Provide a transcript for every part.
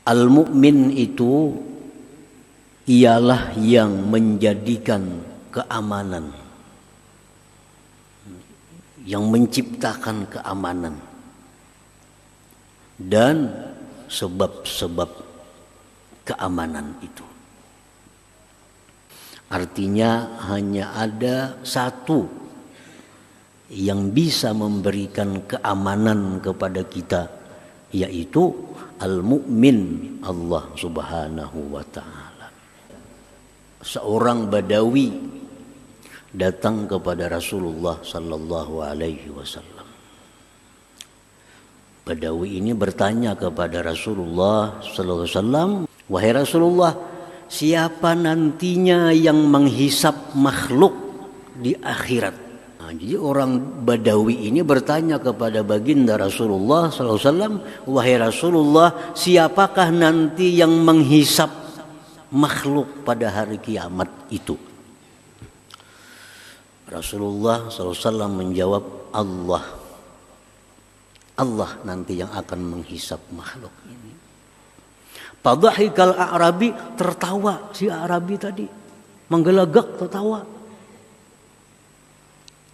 Al-mu'min itu ialah yang menjadikan keamanan, yang menciptakan keamanan dan sebab-sebab keamanan itu. Artinya hanya ada satu yang bisa memberikan keamanan kepada kita, yaitu al-mu'min, Allah Subhanahu wa ta'ala. Seorang Badawi datang kepada Rasulullah sallallahu alaihi wasallam. Badawi ini bertanya kepada Rasulullah sallallahu alaihi wasallam, "Wahai Rasulullah, siapa nantinya yang menghisap makhluk di akhirat?" Jadi orang Badawi ini bertanya kepada baginda Rasulullah SAW, "Wahai Rasulullah, siapakah nanti yang menghisap makhluk pada hari kiamat itu?" Rasulullah SAW menjawab, Allah. Allah nanti yang akan menghisap makhluk ini. Fadhahikal A'rabi, tertawa si Arabi tadi, menggelagak tertawa.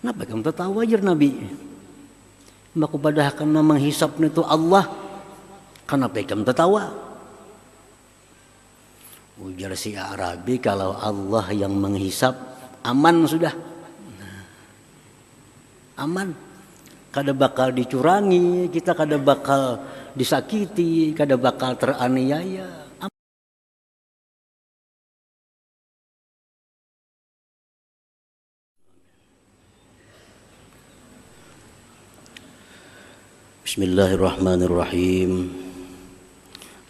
Kenapa kamu tertawa aja Nabi? Maka pada akan menghisap itu Allah. Kenapa kamu tertawa? Ujar si Arabi, kalau Allah yang menghisap, aman sudah. Aman. Kada bakal dicurangi, kita kada bakal disakiti, kada bakal teraniaya. Bismillahirrahmanirrahim.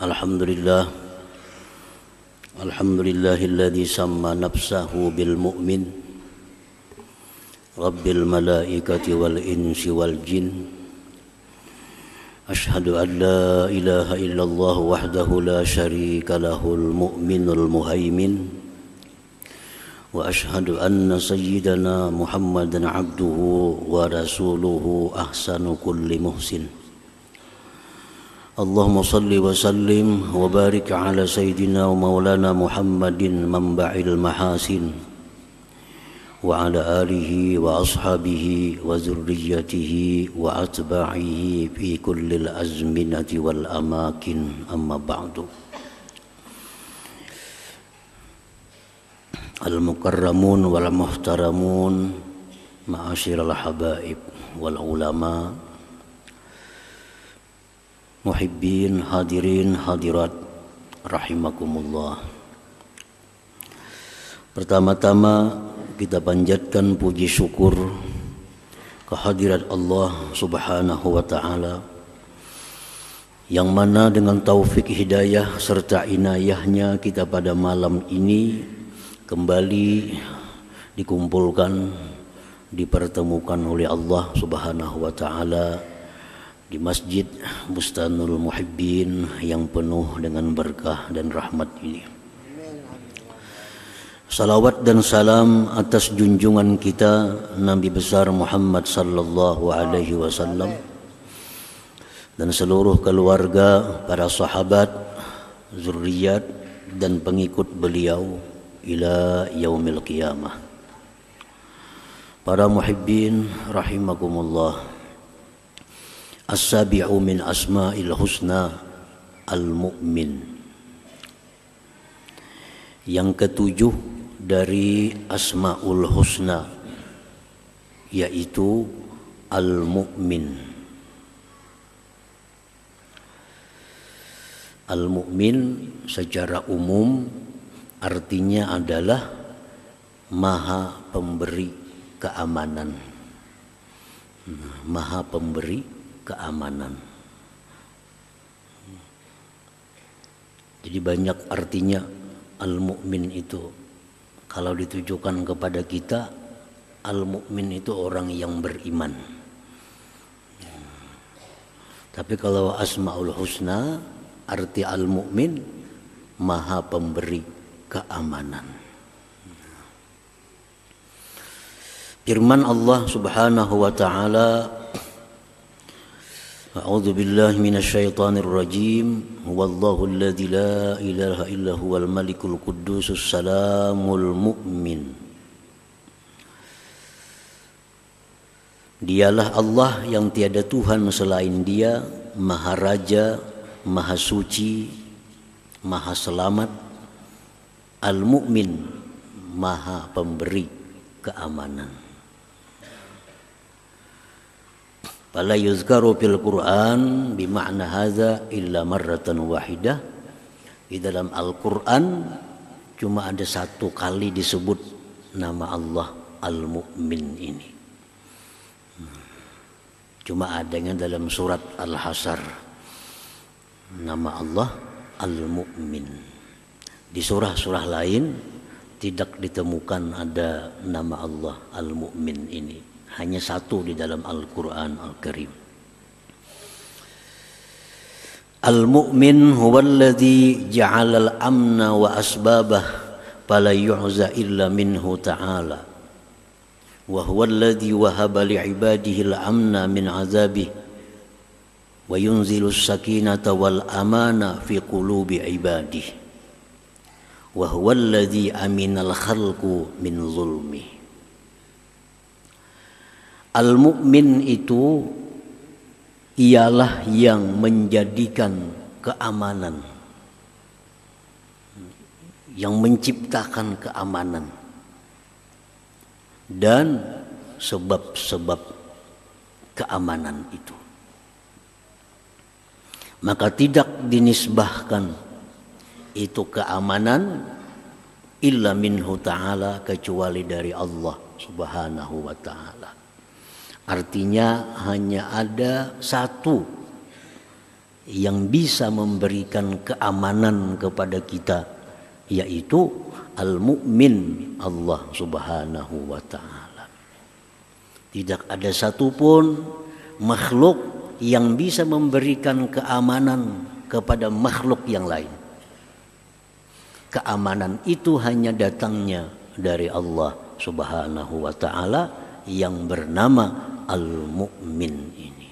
Alhamdulillah. Alhamdulillahilladzi samma nafsahu bil mu'min. Rabbil malaikati wal insi wal jin. Ashhadu an la ilaha illallah wahdahu la syarika lahul mu'minul muhaimin. Wa ashhadu anna sayyidana Muhammadan abduhu wa rasuluhu ahsanu kulli muhsin. Allahumma salli wa sallim wa barik ala sayyidina wa maulana Muhammadin manba'il mahasin wa ala alihi wa ashabihi wa zurriyyatihi wa atba'ihi fi kulli al-azminati wal amakin, amma ba'du. Al-mukarramun wal muhtaramun, ma'asyiral habaib wal ulama, muhibbin, hadirin, hadirat, rahimakumullah. Pertama-tama kita panjatkan puji syukur kehadirat Allah Subhanahu wa ta'ala, yang mana dengan taufik hidayah serta inayahnya kita pada malam ini kembali dikumpulkan, dipertemukan oleh Allah Subhanahu wa ta'ala di Masjid Bustanul Muhibbin yang penuh dengan berkah dan rahmat ini. Salawat dan salam atas junjungan kita Nabi besar Muhammad sallallahu alaihi wasallam dan seluruh keluarga, para sahabat, zuriat dan pengikut beliau ila yaumil qiyamah. Para muhibbin rahimakumullah, as-sabi'u min asma'il husna al-mu'min. Yang ketujuh dari asma'ul husna yaitu al-mu'min. Al-mu'min secara umum artinya adalah maha pemberi keamanan. Maha pemberi keamanan. Jadi banyak artinya al-mu'min itu. Kalau ditujukan kepada kita, al-mu'min itu orang yang beriman. Tapi kalau asma'ul husna, arti al-mu'min maha pemberi keamanan. Firman Allah Subhanahu wa ta'ala A'udzu billahi minasyaitonir rajim. Huwallahu alladzi la ilaha illa huwal malikul quddusus salamul mu'min. Dialah Allah yang tiada Tuhan selain Dia, Maha Raja, Maha Suci, Maha Selamat, Al-Mu'min, Maha Pemberi keamanan. Fala yuzkaru fil Qur'an bima'na hadza illa marratan wahidah. Di dalam Al-Qur'an cuma ada satu kali disebut nama Allah Al-Mu'min ini. Cuma adanya dalam surat Al-Hasyr nama Allah Al-Mu'min. Di surah-surah lain tidak ditemukan ada nama Allah Al-Mu'min ini. Hanya satu di dalam Al-Quran Al-Karim. Al-Mu'min huwa alladhi ja'ala al-amna wa asbabah fala yu'za illa minhu ta'ala. Wa huwa alladhi wahaba li'ibadihi al-amna min azabih wa yunzilu as-sakinata wal amana fi qulubi ibadihi. Wa huwa alladhi amina al-khalqu min zulmih. Al-Mu'min itu ialah yang menjadikan keamanan, yang menciptakan keamanan dan sebab-sebab keamanan itu. Maka tidak dinisbahkan itu keamanan illa minhu ta'ala, kecuali dari Allah subhanahu wa ta'ala. Artinya hanya ada satu yang bisa memberikan keamanan kepada kita, yaitu Al-Mu'min, Allah subhanahu wa ta'ala. Tidak ada satupun makhluk yang bisa memberikan keamanan kepada makhluk yang lain. Keamanan itu hanya datangnya dari Allah subhanahu wa ta'ala yang bernama Al-Mu'min ini.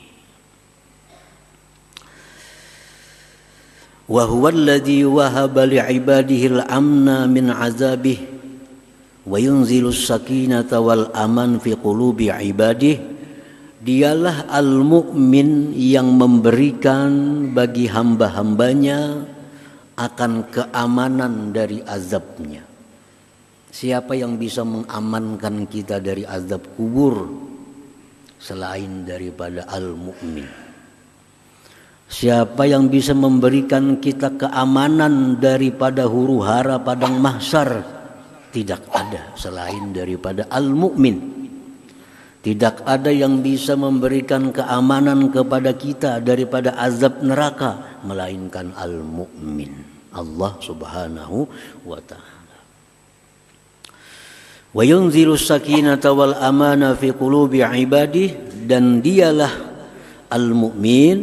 Wa huwa alladhi wahaba li'ibadihi al-amna min azabih wa yunzilu as-sakinata wal aman fi qulubi ibadihi. Dialah Al-Mu'min yang memberikan bagi hamba-hambanya akan keamanan dari azabnya. Siapa yang bisa mengamankan kita dari azab kubur selain daripada Al-Mu'min? Siapa yang bisa memberikan kita keamanan daripada huru-hara padang mahsyar? Tidak ada selain daripada Al-Mu'min. Tidak ada yang bisa memberikan keamanan kepada kita daripada azab neraka melainkan Al-Mu'min, Allah subhanahu wa ta'ala. Wa yunzilu sakinata wal amana fi qulubi ibadihi, dan dialah Al-Mu'min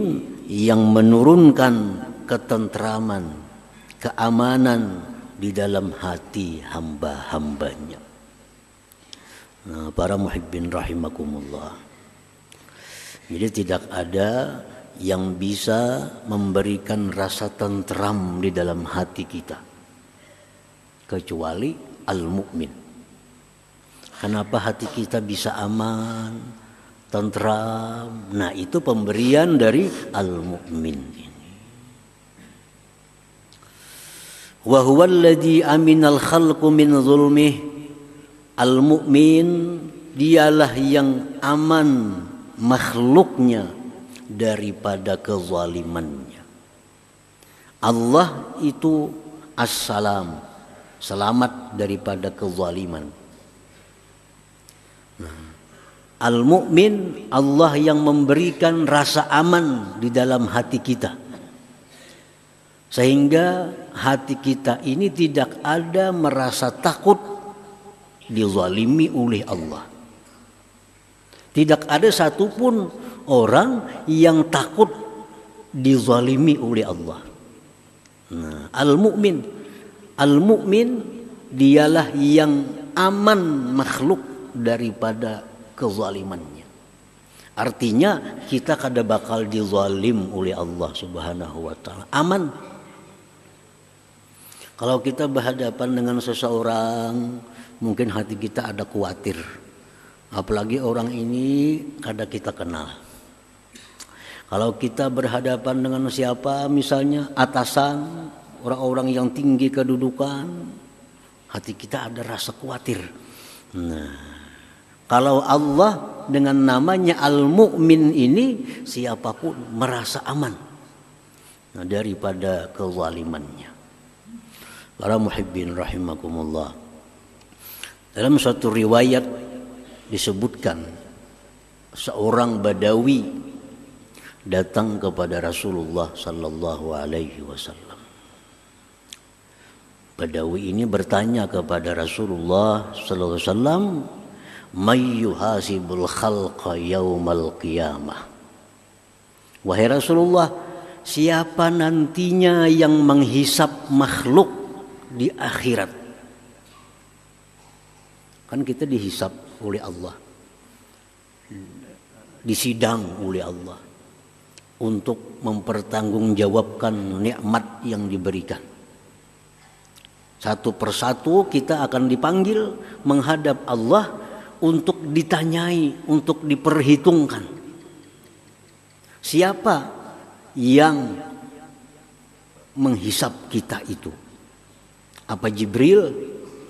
yang menurunkan ketentraman, keamanan di dalam hati hamba-hambanya. Nah, para muhibbin rahimakumullah. Jadi tidak ada yang bisa memberikan rasa tentram di dalam hati kita kecuali Al-Mu'min. Kenapa hati kita bisa aman, tentram? Nah, itu pemberian dari Al-Mu'min ini. Wa huwa alladhi aminal khalqu min zulmih. Al-Mu'min dialah yang aman makhluknya daripada kezalimannya. Allah itu as-salam, selamat daripada kezaliman. Al-Mu'min, Allah yang memberikan rasa aman di dalam hati kita, sehingga hati kita ini tidak ada merasa takut dizalimi oleh Allah. Tidak ada satupun orang yang takut dizalimi oleh Allah. Nah, Al-Mu'min dialah yang aman makhluk daripada kezalimannya. Artinya kita kada bakal dizalim oleh Allah Subhanahu wa taala. Aman. Kalau kita berhadapan dengan seseorang, mungkin hati kita ada khawatir. Apalagi orang ini kada kita kenal. Kalau kita berhadapan dengan siapa, misalnya atasan, orang-orang yang tinggi kedudukan, hati kita ada rasa khawatir. Nah, kalau Allah dengan namanya Al-Mu'min ini, siapapun merasa aman daripada kezalimannya. Para muhibbin rahimakumullah. Dalam suatu riwayat disebutkan seorang Badawi datang kepada Rasulullah sallallahu alaihi wasallam. Badawi ini bertanya kepada Rasulullah sallallahu alaihi wasallam, "May yuhasibul khalqa yaumal qiyamah?" Wahai Rasulullah, siapa nantinya yang menghisap makhluk di akhirat? Kan kita dihisap oleh Allah, disidang oleh Allah untuk mempertanggungjawabkan nikmat yang diberikan. Satu persatu kita akan dipanggil menghadap Allah untuk ditanyai, untuk diperhitungkan. Siapa yang menghisap kita itu? Apa Jibril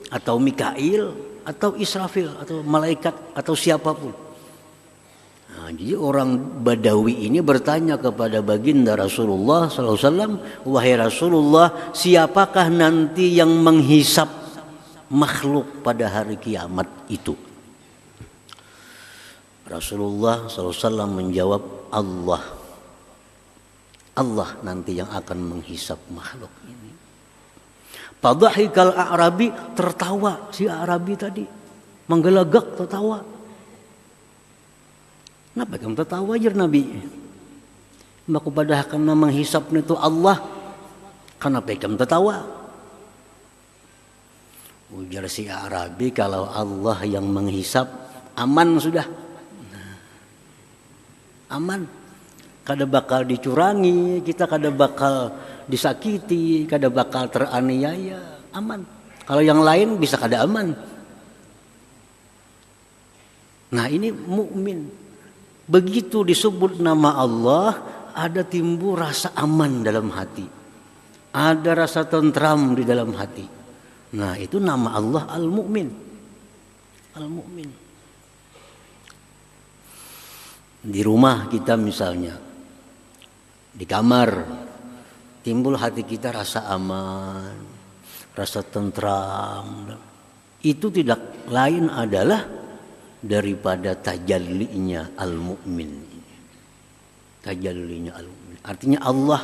atau Mikail atau Israfil atau malaikat atau siapapun? Nah, jadi orang Badawi ini bertanya kepada baginda Rasulullah SAW, wahai Rasulullah, siapakah nanti yang menghisap makhluk pada hari kiamat itu? Rasulullah SAW menjawab, Allah. Allah nanti yang akan menghisap makhluk ini. Padahikal A'rabi, tertawa si Arabi tadi, menggelagak tertawa. Kenapa kamu tertawa aja Nabi? Maka pada karena menghisapnya itu Allah. Kenapa kamu tertawa? Ujar si Arabi, kalau Allah yang menghisap, aman sudah. Aman. Kada bakal dicurangi, kita kada bakal disakiti, kada bakal teraniaya, aman. Kalau yang lain bisa kada aman. Nah, ini mukmin. Begitu disebut nama Allah, ada timbul rasa aman dalam hati. Ada rasa tentram di dalam hati. Nah, itu nama Allah Al-Mu'min. Al-Mu'min. Di rumah kita misalnya, di kamar, timbul hati kita rasa aman, rasa tentram. Itu tidak lain adalah daripada tajallinya Al-Mu'min. Tajallinya Al-Mu'min. Artinya Allah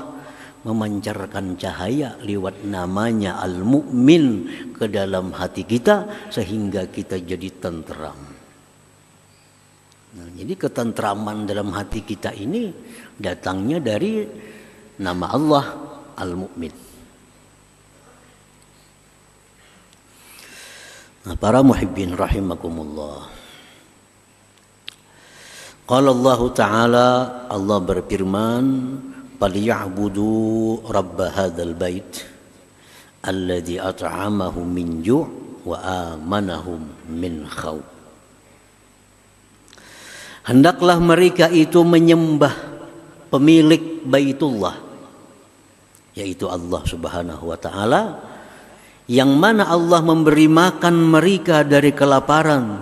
memancarkan cahaya lewat namanya Al-Mu'min ke dalam hati kita sehingga kita jadi tentram. Nah, jadi ketentraman dalam hati kita ini datangnya dari nama Allah Al-Mu'min. Nah, para muhibbin rahimakumullah. Qala Allah Ta'ala, Allah berfirman, "Falyabudu rabb hadzal bait alladzi at'amahum min ju' wa amanahum min khauf." Hendaklah mereka itu menyembah pemilik Baitullah, yaitu Allah Subhanahu wa taala, yang mana Allah memberi makan mereka dari kelaparan,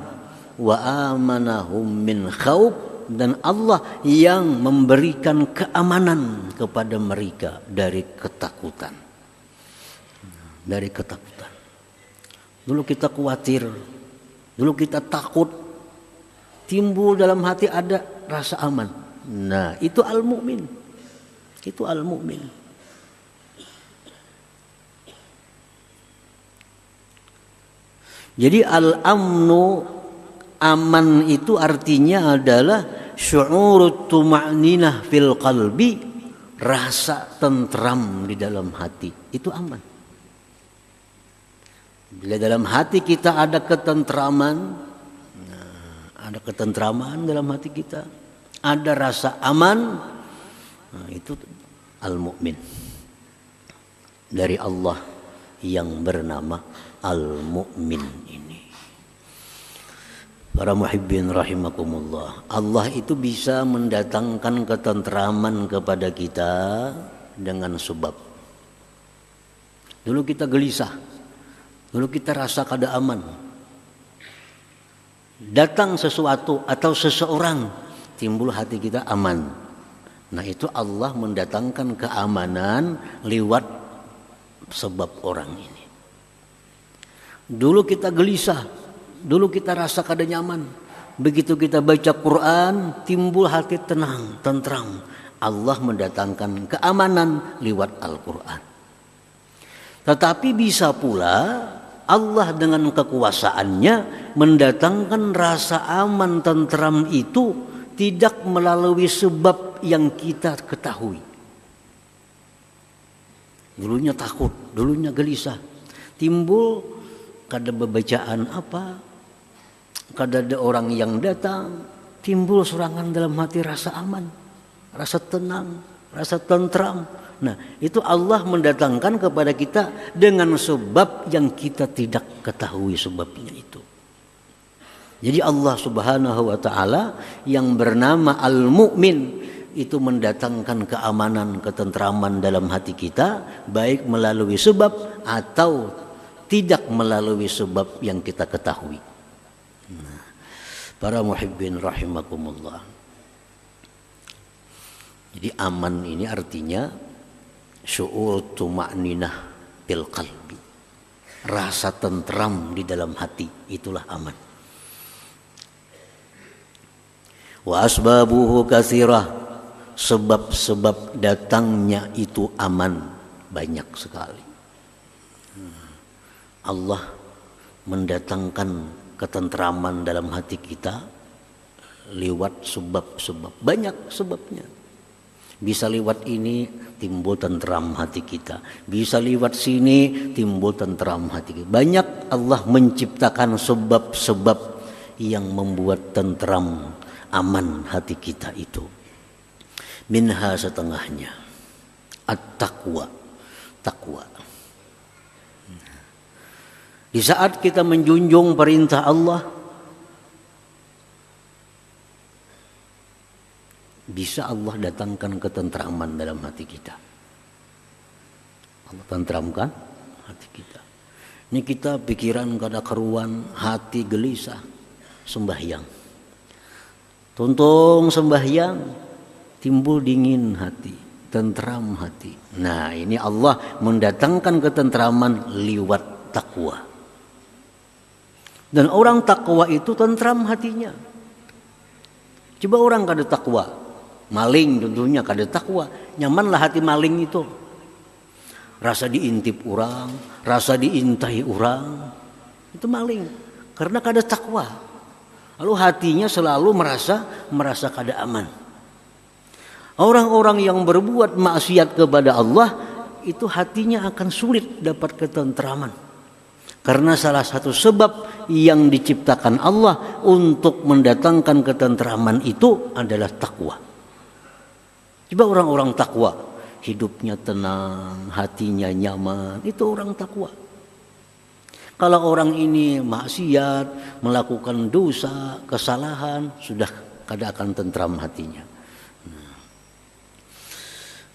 wa amanahum min khauf, dan Allah yang memberikan keamanan kepada mereka dari ketakutan. Dari ketakutan. Dulu kita khawatir, dulu kita takut, timbul dalam hati ada rasa aman. Nah, itu Al-Mu'min. Itu Al-Mu'min. Jadi al-amnu, aman itu artinya adalah syu'urut tuma'ninah fil qalbi, rasa tentram di dalam hati. Itu aman. Bila dalam hati kita ada ketentraman, ada ketentraman dalam hati kita, ada rasa aman, nah, itu al-mu'min dari Allah yang bernama al-mu'min ini. Para muhibbin rahimakumullah, Allah itu bisa mendatangkan ketentraman kepada kita dengan sebab. Dulu kita gelisah, dulu kita rasa kada aman. Datang sesuatu atau seseorang, timbul hati kita aman. Nah, itu Allah mendatangkan keamanan lewat sebab orang ini. Dulu kita gelisah, dulu kita rasa kada nyaman. Begitu kita baca Quran, timbul hati tenang, tentram. Allah mendatangkan keamanan lewat Al-Quran. Tetapi bisa pula Allah dengan kekuasaannya mendatangkan rasa aman, tentram itu tidak melalui sebab yang kita ketahui. Dulunya takut, dulunya gelisah. Timbul kada bebacaan apa, kada ada orang yang datang, timbul serangan dalam hati rasa aman, rasa tenang, rasa tentram. Nah, itu Allah mendatangkan kepada kita dengan sebab yang kita tidak ketahui sebabnya itu. Jadi Allah Subhanahu wa taala yang bernama Al-Mu'min itu mendatangkan keamanan, ketentraman dalam hati kita, baik melalui sebab atau tidak melalui sebab yang kita ketahui. Nah, para muhibbin rahimakumullah. Jadi aman ini artinya syu'ur tuma'ninah bil qalbi, rasa tentram di dalam hati, itulah aman. Wa asbabuhu katsirah, sebab-sebab datangnya itu aman banyak sekali. Allah mendatangkan ketentraman dalam hati kita lewat sebab-sebab, banyak sebabnya. Bisa lewat ini timbul tentram hati kita, bisa lewat sini timbul tentram hati kita. Banyak Allah menciptakan sebab-sebab yang membuat tentram, aman hati kita itu. Minha setengahnya at-taqwa, takwa. Di saat kita menjunjung perintah Allah, bisa Allah datangkan ketentraman dalam hati kita. Allah tentramkan hati kita. Ini kita pikiran kada keruan, hati gelisah, sembahyang. Tuntung sembahyang, timbul dingin hati, tentram hati. Nah, ini Allah mendatangkan ketentraman lewat takwa. Dan orang takwa itu tentram hatinya. Coba orang kada takwa, maling tentunya kada takwa, nyamanlah hati maling itu. Rasa diintip orang, rasa diintai orang, itu maling karena kada takwa. Lalu hatinya selalu merasa kada aman. Orang-orang yang berbuat maksiat kepada Allah itu hatinya akan sulit dapat ketentraman. Karena salah satu sebab yang diciptakan Allah untuk mendatangkan ketentraman itu adalah takwa. Coba orang-orang takwa, hidupnya tenang, hatinya nyaman, itu orang takwa. Kalau orang ini maksiat, melakukan dosa, kesalahan, sudah kada akan tentram hatinya.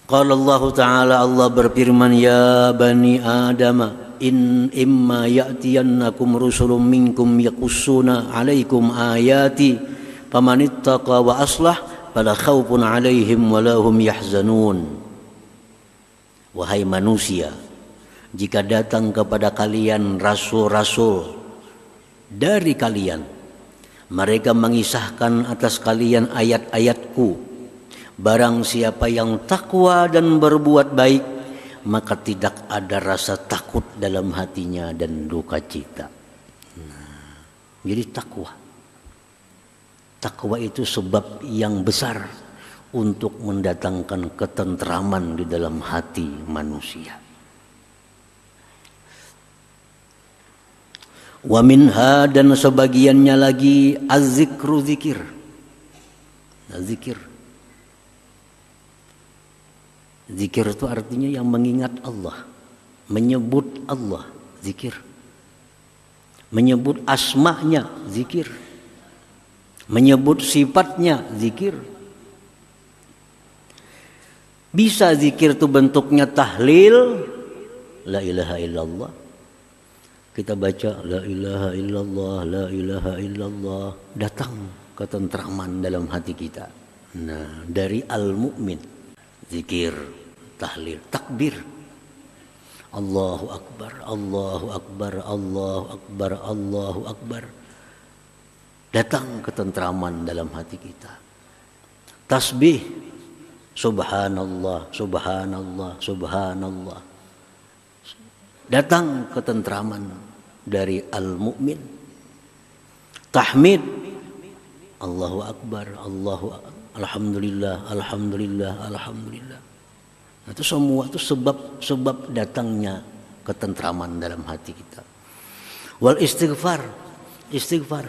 Qala Allah Ta'ala, Allah berfirman, ya bani Adam, in imma ya'tiyannakum rusulun minkum yaqussuna alaikum ayati famanittaqa wa aslah fala khaufun alaihim wa lahum yahzanun. Wahai manusia, jika datang kepada kalian rasul-rasul dari kalian, mereka mengisahkan atas kalian ayat-ayatku, barang siapa yang takwa dan berbuat baik, maka tidak ada rasa takut dalam hatinya dan duka cita. Jadi takwa itu sebab yang besar untuk mendatangkan ketentraman di dalam hati manusia. Wa minha, dan sebagiannya lagi az-zikru, zikir. Nah, zikir. Zikir itu artinya yang mengingat Allah, menyebut Allah, zikir. Menyebut asma'nya, zikir. Menyebut sifatnya, zikir. Bisa zikir itu bentuknya tahlil, la ilaha illallah. Kita baca la ilaha illallah, la ilaha illallah, datang ketentraman dalam hati kita. Nah, dari al-mu'min, zikir, tahlil, takbir. Allahu akbar, Allahu akbar, Allahu akbar, Allahu akbar. Datang ketentraman dalam hati kita. Tasbih, subhanallah, subhanallah, subhanallah. Datang ketentraman dari al-mu'min. Tahmid, Allahu akbar, alhamdulillah, alhamdulillah, alhamdulillah. Itu semua itu sebab datangnya ketentraman dalam hati kita. Wal istighfar, istighfar.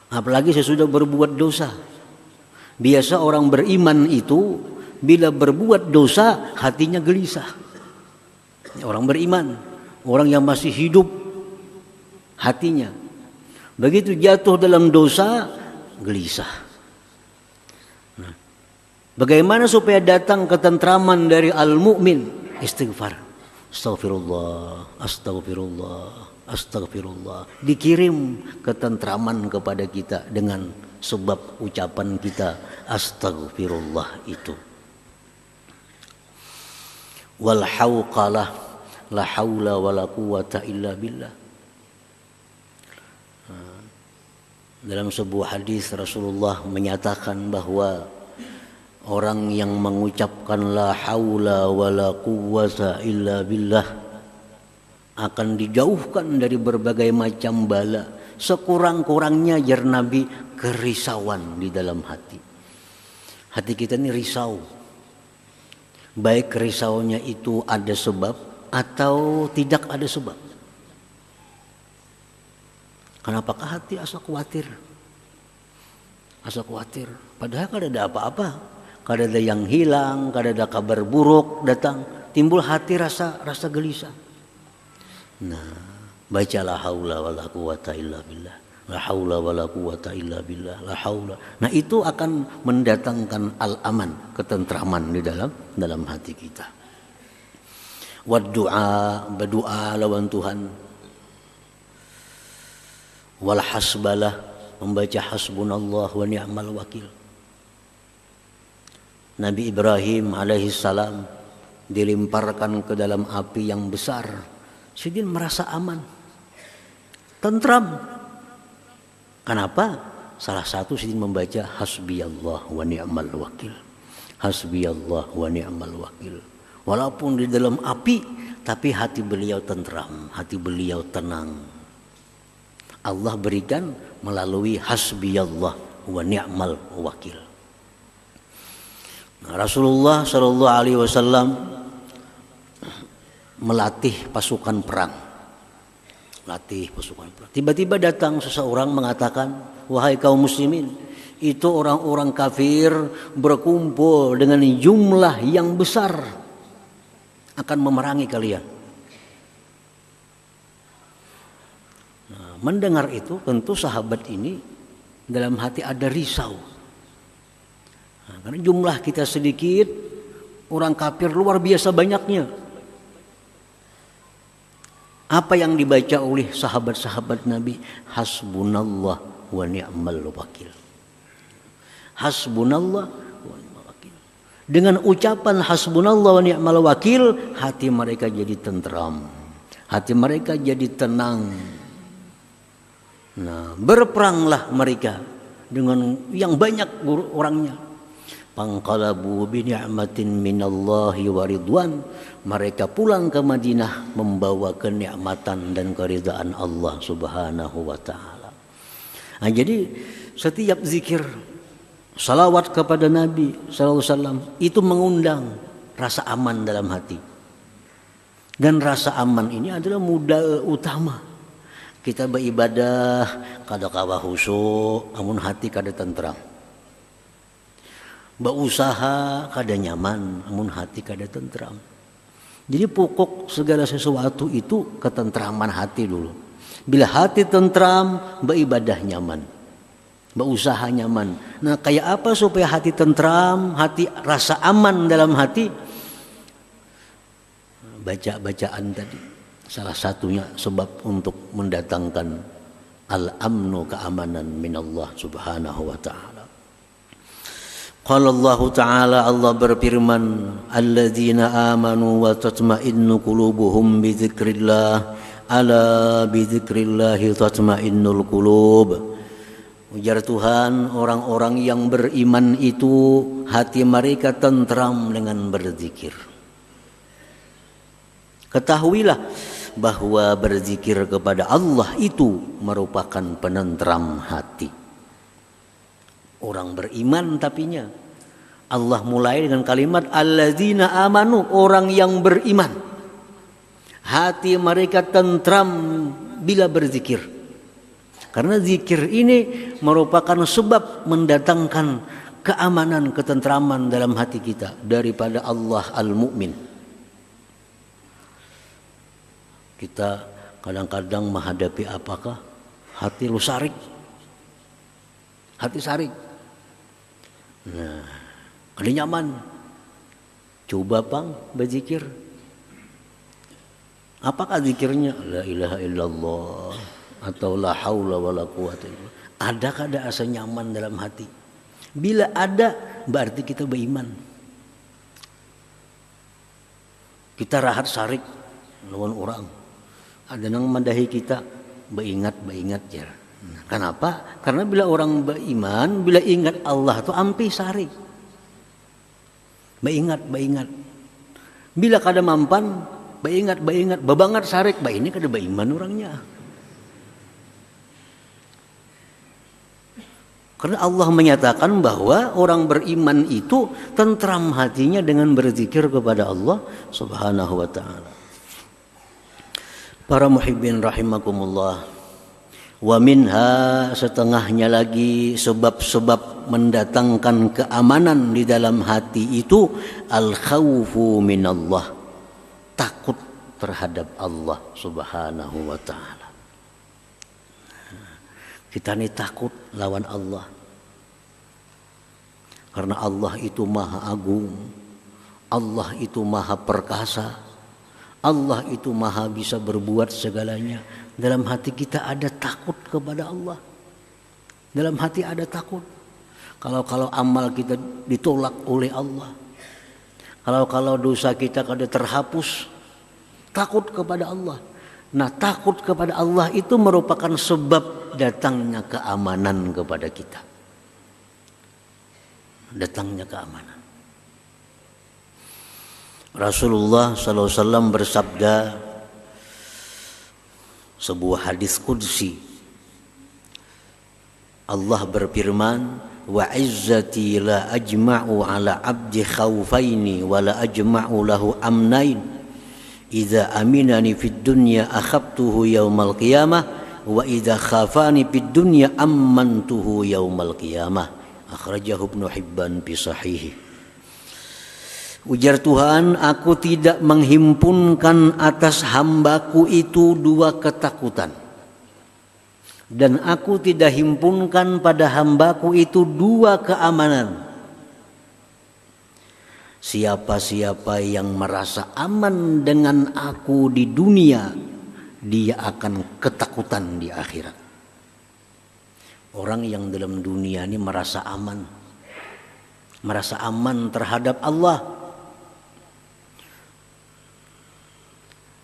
Apalagi sesudah berbuat dosa. Biasa orang beriman itu bila berbuat dosa hatinya gelisah. Orang beriman, orang yang masih hidup hatinya. Begitu jatuh dalam dosa, gelisah. Bagaimana supaya datang ketentraman dari al-mu'min? Istighfar. Astaghfirullah, astagfirullah, astagfirullah. Dikirim ketentraman kepada kita dengan sebab ucapan kita astagfirullah itu. Wal hauqalah, la haula wala quwata illa billah. Dalam sebuah hadis Rasulullah menyatakan bahwa orang yang mengucapkan la haula wala quwwata illa billah akan dijauhkan dari berbagai macam bala. Sekurang-kurangnya jar Nabi kerisauan di dalam hati. Hati kita ini risau. Baik risaunya itu ada sebab atau tidak ada sebab. Kenapakah hati asa khawatir? Asa khawatir. Padahal kada ada apa-apa. Kada ada yang hilang, kada ada kabar buruk datang, timbul hati rasa gelisah. Nah, baca la haula wala quwata illa billah. La haula wala quwata illa billah. La haula. Nah, itu akan mendatangkan al-aman, ketentraman di dalam hati kita. Wa du'a, berdoa lawan Tuhan. Wal hasbalah, membaca hasbunallah wa ni'mal wakil. Nabi Ibrahim alaihissalam dilemparkan ke dalam api yang besar. Sidin merasa aman, tentram. Kenapa? Salah satu Sidin membaca hasbiyallah wa ni'mal wakil. Hasbiyallah wa ni'mal wakil. Walaupun di dalam api, tapi hati beliau tentram, hati beliau tenang. Allah berikan melalui hasbiyallah wa ni'mal wakil. Rasulullah Shallallahu Alaihi Wasallam melatih pasukan perang. Tiba-tiba datang seseorang mengatakan, wahai kaum muslimin, itu orang-orang kafir berkumpul dengan jumlah yang besar akan memerangi kalian. Nah, mendengar itu tentu sahabat ini dalam hati ada risau. Nah, karena jumlah kita sedikit, orang kafir luar biasa banyaknya. Apa yang dibaca oleh sahabat-sahabat Nabi? Hasbunallah wa ni'mal wakil. Hasbunallah wa ni'mal wakil. Dengan ucapan hasbunallah wa ni'mal wakil, hati mereka jadi tentram. Hati mereka jadi tenang. Nah, berperanglah mereka dengan yang banyak orangnya. Pangqalabu bi ni'matin minallahi wa ridwan. Mereka pulang ke Madinah membawa kenikmatan dan keridaan Allah Subhanahu wa taala. Nah, jadi setiap zikir salawat kepada Nabi sallallahu alaihi wasallam itu mengundang rasa aman dalam hati. Dan rasa aman ini adalah modal utama. Kita beribadah kada kawa khusyuk, amun hati kada tentram. Berusaha kada nyaman, amun hati kada tentram. Jadi pokok segala sesuatu itu ketentraman hati dulu. Bila hati tentram, beribadah nyaman, berusaha nyaman. Nah, kayak apa supaya hati tentram, hati rasa aman dalam hati? Baca-bacaan tadi. Salah satunya sebab untuk mendatangkan al-amnu, keamanan minallah subhanahu wa ta'ala. Qala Allah ta'ala, Allah berfirman, alladzina amanu wa tatma'innu qulubuhum bi dzikrillah, ala bi dzikrillahi tatma'innul qulub. Ujar Tuhan, orang-orang yang beriman itu hati mereka tentram dengan berzikir. Ketahuilah bahwa berzikir kepada Allah itu merupakan penentram hati. Orang beriman tapinya. Allah mulai dengan kalimat alladzina amanu, orang yang beriman. Hati mereka tentram bila berzikir. Karena zikir ini merupakan sebab mendatangkan keamanan, ketentraman dalam hati kita daripada Allah al-Mu'min. Kita kadang-kadang menghadapi apakah? Hati lu sarik. Hati sarik. Nah, ada nyaman. Coba pang berzikir. Apakah zikirnya? La ilaha illallah atau la haula wala quwata illa billah. Adakah ada asa nyaman dalam hati? Bila ada, berarti kita beriman. Kita rahat sarik lawan orang. Ada yang mendahi kita, beringat ya. Kenapa? Karena bila orang beriman, bila ingat Allah itu ampi sarik. Beringat. Bila kada mampan, beringat, bebangat sarik, ini kada beriman orangnya. Karena Allah menyatakan bahwa orang beriman itu tentram hatinya dengan berzikir kepada Allah Subhanahu wa ta'ala. Para muhibbin rahimakumullah, wa minha, setengahnya lagi sebab-sebab mendatangkan keamanan di dalam hati itu al-khawfu minallah, takut terhadap Allah Subhanahu wa ta'ala. Kita ini takut lawan Allah karena Allah itu maha agung, Allah itu maha perkasa, Allah itu maha bisa berbuat segalanya. Dalam hati kita ada takut kepada Allah. Dalam hati ada takut. Kalau amal kita ditolak oleh Allah. Kalau dosa kita kada terhapus, takut kepada Allah. Nah, takut kepada Allah itu merupakan sebab datangnya keamanan kepada kita. Datangnya keamanan. Rasulullah SAW bersabda sebuah hadis qudsi. Allah berfirman, wa izzati la ajma'u ala abdi khawfaini wa la ajma'u lahu amnain. Idza aminani fid dunya akhaftuhu yaumal qiyamah wa idza khafani fid dunya ammantuhu yaumal qiyamah. Akhrajahu Ibnu Hibban fi sahihi. Ujar Tuhan, aku tidak menghimpunkan atas hambaku itu dua ketakutan. Dan aku tidak himpunkan pada hambaku itu dua keamanan. Siapa-siapa yang merasa aman dengan aku di dunia, dia akan ketakutan di akhirat. Orang yang dalam dunia ini merasa aman. Merasa aman terhadap Allah.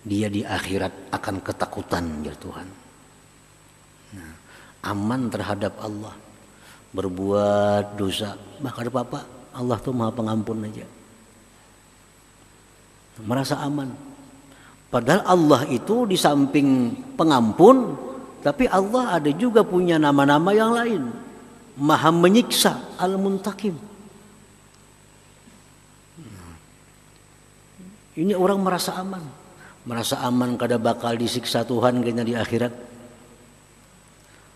Dia di akhirat akan ketakutan ya Tuhan. Nah, aman terhadap Allah, berbuat dosa, bahkan apa Allah tuh maha pengampun aja. Merasa aman. Padahal Allah itu di samping pengampun, tapi Allah ada juga punya nama-nama yang lain. Maha menyiksa, Al-Muntakim. Ini orang merasa aman. Merasa aman kada bakal disiksa Tuhan kayaknya di akhirat.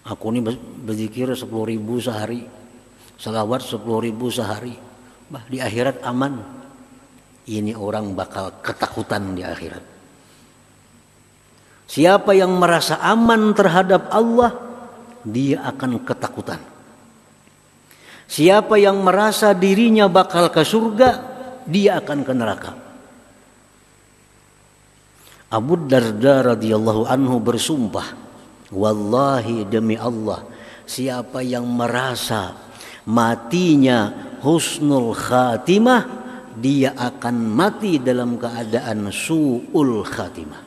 Aku ini berzikir 10.000 sehari, salawat 10.000 sehari. Bah, di akhirat aman. Ini orang bakal ketakutan di akhirat. Siapa yang merasa aman terhadap Allah, dia akan ketakutan. Siapa yang merasa dirinya bakal ke surga, dia akan ke neraka. Abu Darda radhiyallahu anhu bersumpah, wallahi demi Allah, siapa yang merasa matinya husnul khatimah, dia akan mati dalam keadaan su'ul khatimah.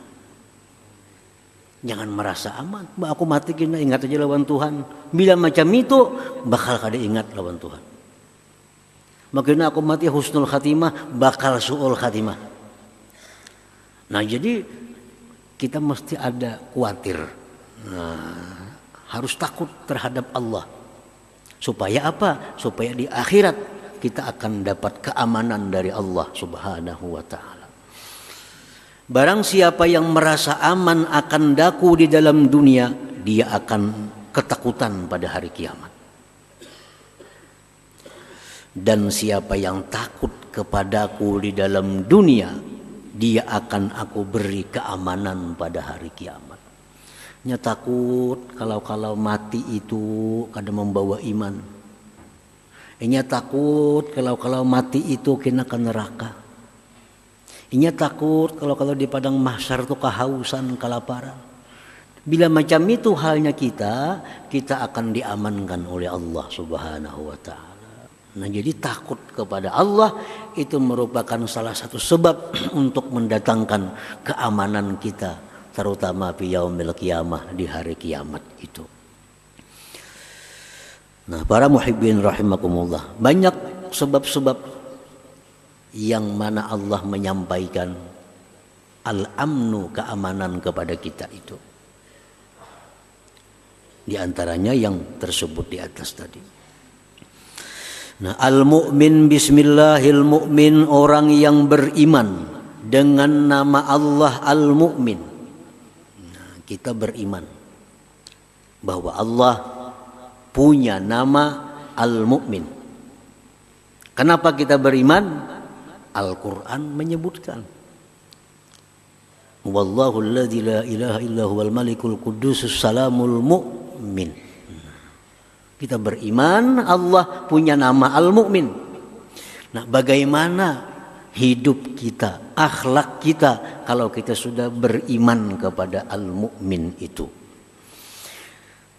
Jangan merasa aman. Aku mati kena ingat aja lawan Tuhan. Bila macam itu bakal kada ingat lawan Tuhan. Makanya aku mati husnul khatimah bakal su'ul khatimah. Nah jadi kita mesti ada khawatir. Nah, harus takut terhadap Allah. Supaya apa? Supaya di akhirat kita akan dapat keamanan dari Allah Subhanahu wa ta'ala. Barang siapa yang merasa aman akan daku di dalam dunia, dia akan ketakutan pada hari kiamat. Dan siapa yang takut kepadaku di dalam dunia, dia akan aku beri keamanan pada hari kiamat. Nya takut kalau mati itu kada membawa iman. Inya takut kalau mati itu kena ke neraka. Inya takut kalau di padang mahsyar itu kehausan, kelaparan. Bila macam itu halnya kita akan diamankan oleh Allah Subhanahu wa ta'ala. Nah jadi takut kepada Allah itu merupakan salah satu sebab untuk mendatangkan keamanan kita, terutama fi yaumil qiyamah, di hari kiamat itu. Nah, para muhibbin rahimakumullah, banyak sebab-sebab yang mana Allah menyampaikan al-amnu, keamanan kepada kita itu. Di antaranya yang tersebut di atas tadi. Nah, al-mu'min bismillahil mu'min, orang yang beriman dengan nama Allah al-mu'min. Nah, kita beriman bahwa Allah punya nama Al-Mu'min. Kenapa kita beriman? Al-Quran menyebutkan, wallahu alladzi la ilaha illa huwal malikul qudusus salamul mu'min. Kita beriman Allah punya nama Al-Mu'min. Nah, bagaimana hidup kita, akhlak kita kalau kita sudah beriman kepada Al-Mu'min itu?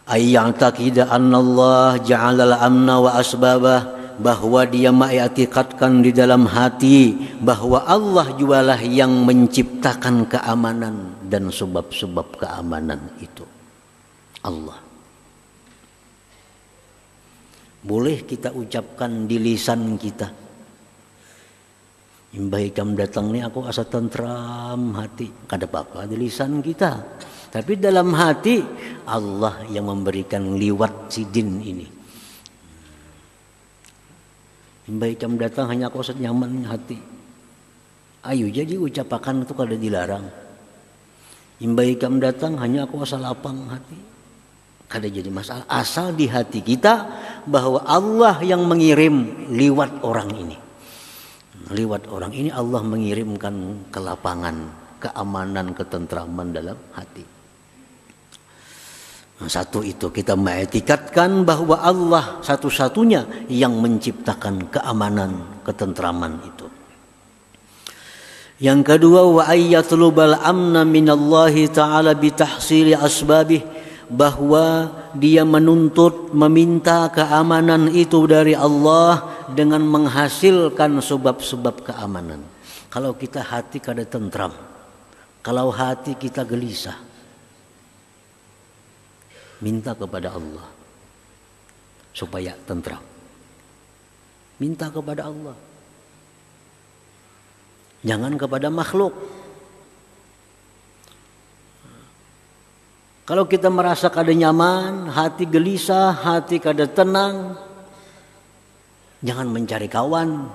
Ayya'taqida annallah ja'alal amna wa asbabah, bahwa dia mengiktikadkan di dalam hati bahwa Allah jualah yang menciptakan keamanan dan sebab-sebab keamanan itu. Allah. Boleh kita ucapkan di lisan kita, imbah ikam datang ni aku asa tentram hati, kada apa-apa di lisan kita. Tapi dalam hati Allah yang memberikan liwat sidin ini. Baik jam datang hanya aku rasa nyaman hati. Ayo jadi ucapakan itu kada dilarang. Imbai jam datang hanya aku rasa lapang hati. Kada jadi masalah. Asal di hati kita bahwa Allah yang mengirim liwat orang ini. Liwat orang ini Allah mengirimkan kelapangan, keamanan, ketentraman dalam hati. Nah, satu itu kita mengiktikadkan bahwa Allah satu-satunya yang menciptakan keamanan, ketentraman itu. Yang kedua, wa ayyatlubal amna minallahi ta'ala bitahsili asbabih, bahwa dia menuntut, meminta keamanan itu dari Allah dengan menghasilkan sebab-sebab keamanan. Kalau kita hati kada tentram, kalau hati kita gelisah, minta kepada Allah supaya tentram. Minta kepada Allah, jangan kepada makhluk. Kalau kita merasa kada nyaman, hati gelisah, hati kada tenang, jangan mencari kawan.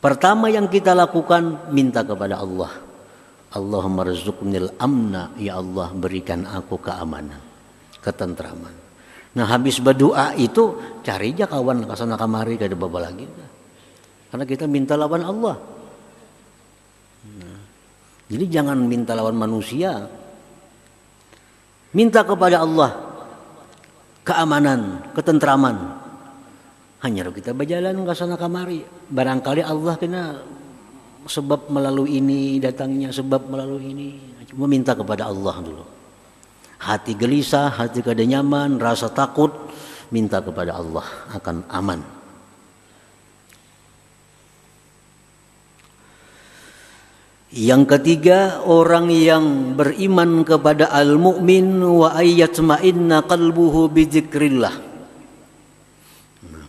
Pertama yang kita lakukan, minta kepada Allah. Allahumma rzuqnil amna, ya Allah berikan aku keamanan. ketentraman. Nah habis berdoa itu cari aja kawan kesana kamari kada baba lagi. Karena kita minta lawan Allah. Jadi jangan minta lawan manusia. Minta kepada Allah keamanan, ketentraman. Hanya kita berjalan ke sana kamari. Barangkali Allah kena sebab melalui ini datangnya, sebab melalui ini. Cuma minta kepada Allah dulu. Hati gelisah, hati kada nyaman, rasa takut, minta kepada Allah akan aman. Yang ketiga, orang yang beriman kepada al-mu'min wa ayyatma'inna qalbuhu bidzikrillah.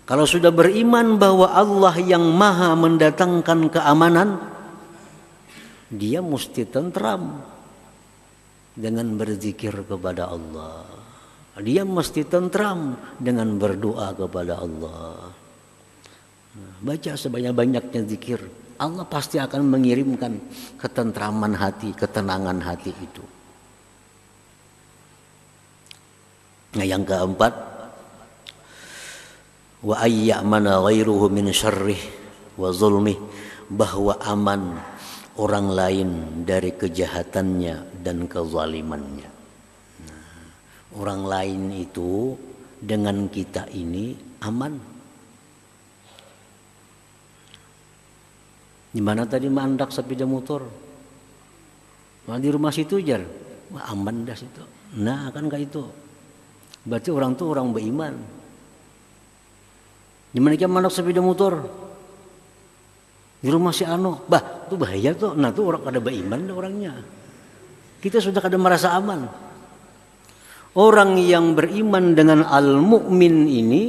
Kalau sudah beriman bahwa Allah yang maha mendatangkan keamanan, dia mesti tentram dengan berzikir kepada Allah. Dia mesti tentram dengan berdoa kepada Allah. Baca sebanyak-banyaknya zikir. Allah pasti akan mengirimkan ketentraman hati, ketenangan hati itu. Nah yang keempat, wa ayyamana ghairuhu min syarrih wa zulmih, bahwa aman orang lain dari kejahatannya dan kezalimannya. Nah, orang lain itu dengan kita ini aman. Di mana tadi mandak sepeda motor? Di rumah situ jar. Wah, aman dah situ. Nah, kan kayak itu. Berarti orang tuh orang beriman. Di mana dia mandak sepeda motor? Di rumah si Ano. Bah, itu bahaya tuh. Nah, tuh orang kada beriman orangnya. Kita sudah kada merasa aman. Orang yang beriman dengan al-mu'min ini,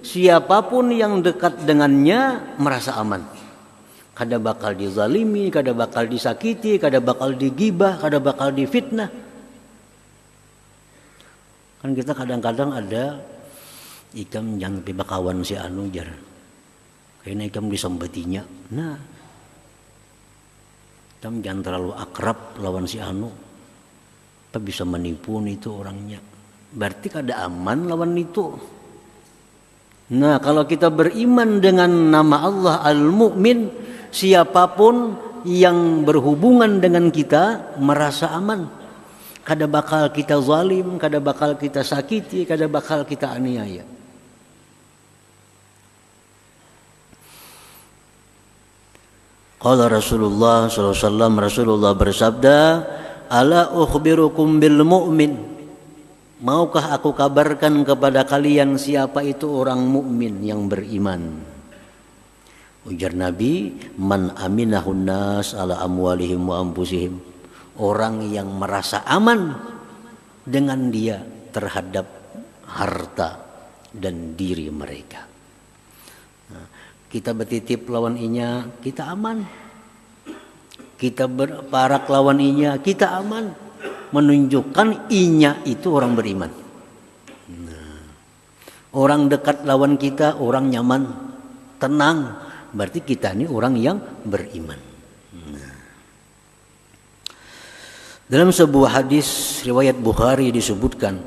siapapun yang dekat dengannya merasa aman. Kada bakal dizalimi, kada bakal disakiti, kada bakal digibah, kada bakal difitnah. Kan kita kadang-kadang ada ikam yang pibakawan si Anu jar. Kayaknya ikam disambatinya. Nah, ikam jangan terlalu akrab lawan si Anu. Apa bisa menipu itu orangnya. Berarti kada aman lawan itu. Nah, kalau kita beriman dengan nama Allah Al-Mu'min, siapapun yang berhubungan dengan kita merasa aman. Kada bakal kita zalim, kada bakal kita sakiti, kada bakal kita aniaya. Qala Rasulullah sallallahu alaihi wasallam, Rasulullah bersabda, "Ala ukhbirukum bil mu'min?" Maukah aku kabarkan kepada kalian siapa itu orang mukmin yang beriman? Ujar Nabi, man aminahun nas ala amwalihim wa anfusihim. Orang yang merasa aman dengan dia terhadap harta dan diri mereka. Nah, kita bertitip lawan inya, kita aman. Kita berparak lawan inya, kita aman. Menunjukkan inya itu orang beriman. Nah, orang dekat lawan kita, orang nyaman, tenang. Berarti kita ini orang yang beriman. Nah. Dalam sebuah hadis riwayat Bukhari disebutkan,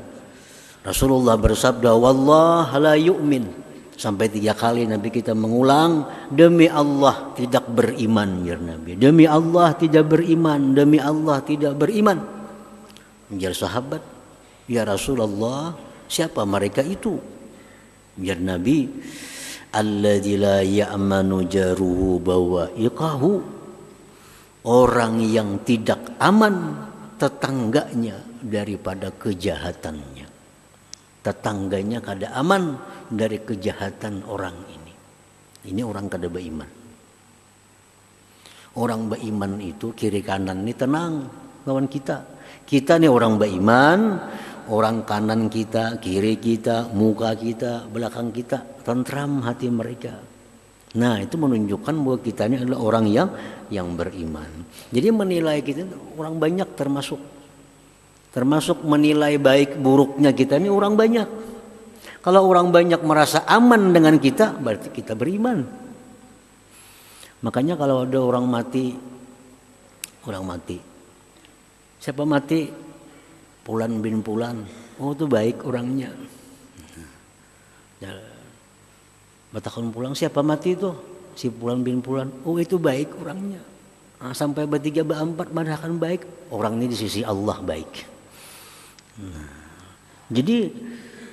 Rasulullah bersabda, "Wallah la yu'min." Sampai 3 kali Nabi kita mengulang, demi Allah tidak beriman, ya Nabi. Demi Allah tidak beriman, demi Allah tidak beriman. Biar sahabat, ya Rasulullah, siapa mereka itu? Biar Nabi, alladzi la ya'manu jaruhu bawa'iqahu, orang yang tidak aman tetangganya daripada kejahatannya. Tetangganya kada aman dari kejahatan orang ini. Ini orang kada beriman. Orang beriman itu kiri kanan ini tenang lawan kita. Kita nih orang beriman, orang kanan kita, kiri kita, muka kita, belakang kita, tentram hati mereka. Nah, itu menunjukkan bahwa kita ini adalah orang yang beriman. Jadi menilai kita orang banyak termasuk menilai baik buruknya kita ini orang banyak. Kalau orang banyak merasa aman dengan kita, berarti kita beriman. Makanya kalau ada orang mati, siapa mati? Fulan bin Fulan. Oh itu baik orangnya. Ya, Batakon pulang siapa mati itu? Si Fulan bin Fulan. Oh itu baik orangnya. Nah, sampai bertiga berempat mengatakan baik. Orang ini di sisi Allah baik. Jadi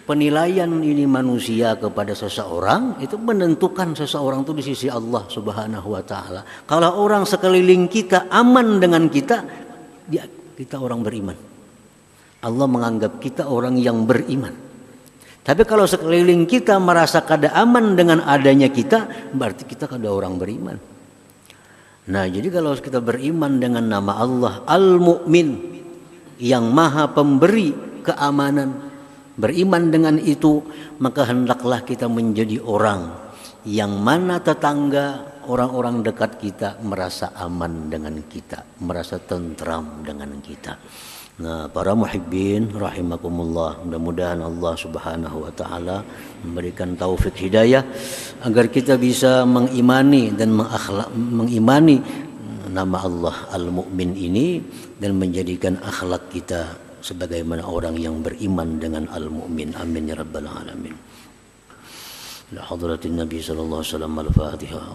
penilaian ini manusia kepada seseorang itu menentukan seseorang itu di sisi Allah Subhanahu wa taala. Kalau orang sekeliling kita aman dengan kita, kita orang beriman. Allah menganggap kita orang yang beriman. Tapi kalau sekeliling kita merasa kada aman dengan adanya kita, berarti kita kada orang beriman. Nah, jadi kalau kita beriman dengan nama Allah Al-Mu'min, yang maha pemberi keamanan, beriman dengan itu, maka hendaklah kita menjadi orang yang mana tetangga, orang-orang dekat kita merasa aman dengan kita, merasa tentram dengan kita. Nah, para muhibbin rahimakumullah, mudah-mudahan Allah Subhanahu wa taala memberikan taufik hidayah agar kita bisa mengimani dan mengimani nama Allah Al-Mu'min ini dan menjadikan akhlak kita sebagaimana orang yang beriman dengan Al-Mu'min. Amin ya rabbal alamin. La hadratin Nabi sallallahu alaihi wasallam al-Fatihah.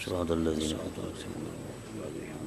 صراط الذين أنعمت عليهم